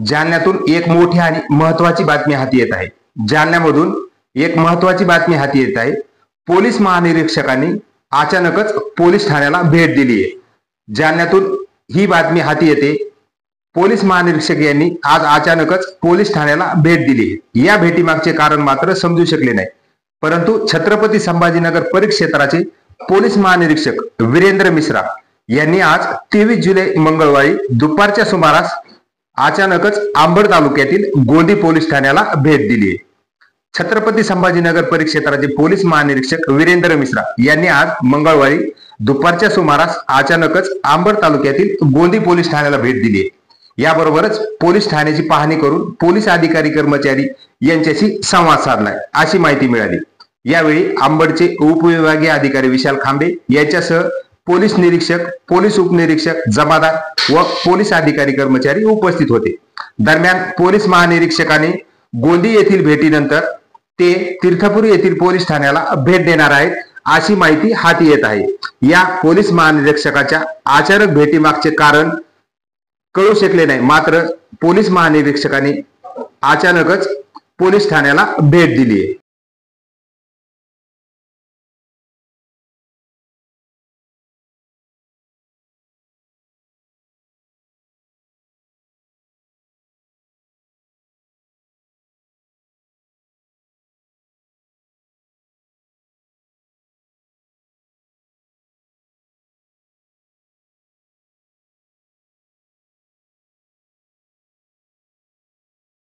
जालन्यातून एक मोठी आणि महत्वाची बातमी हाती येत आहे। जालन्यामधून एक महत्वाची बातमी हाती येत आहे। पोलीस महानिरीक्षकांनी अचानकच पोलीस ठाण्याला भेट दिली आहे। जालन्यातून ही बातमी हाती येते। पोलीस महानिरीक्षक यांनी आज अचानकच पोलीस ठाण्याला भेट दिली। या भेटीमागचे कारण मात्र समजू शकले नाही, परंतु छत्रपती संभाजीनगर परिक्षेत्राचे पोलीस महानिरीक्षक वीरेंद्र मिश्रा यांनी आज 23 जुलै मंगळवारी दुपारच्या सुमारास अचानकच अंबड तालुक्यातील गोंदी पोलीस ठाण्याला भेट दिली। छत्रपती संभाजीनगर परिक्षेत्राचे पोलीस महानिरीक्षक वीरेंद्र मिश्रा यांनी आज मंगळवारी दुपारच्या सुमारास अचानकच अंबड तालुक्यातील गोंदी पोलीस ठाण्याला भेट दिली। याबरोबरच पोलीस ठाण्याची पाहणी करून पोलीस अधिकारी कर्मचारी यांच्याशी संवाद साधलाय अशी माहिती मिळाली। यावेळी अंबडचे उपविभागीय अधिकारी विशाल खांबे यांच्यासह पोलीस निरीक्षक, पोलीस उपनिरीक्षक, जमादार व पोलीस अधिकारी कर्मचारी उपस्थित होते। दरम्यान पोलीस महानिरीक्षकांनी गोंदी येथील भेटीनंतर ते तीर्थपुरी येथील पोलीस ठाण्याला भेट देणार आहेत अशी माहिती हाती येत आहे। या पोलीस महानिरीक्षकाच्या अचानक भेटीमागचे कारण कळू शकले नाही, मात्र पोलीस महानिरीक्षकांनी अचानकच पोलीस ठाण्याला भेट दिली आहे।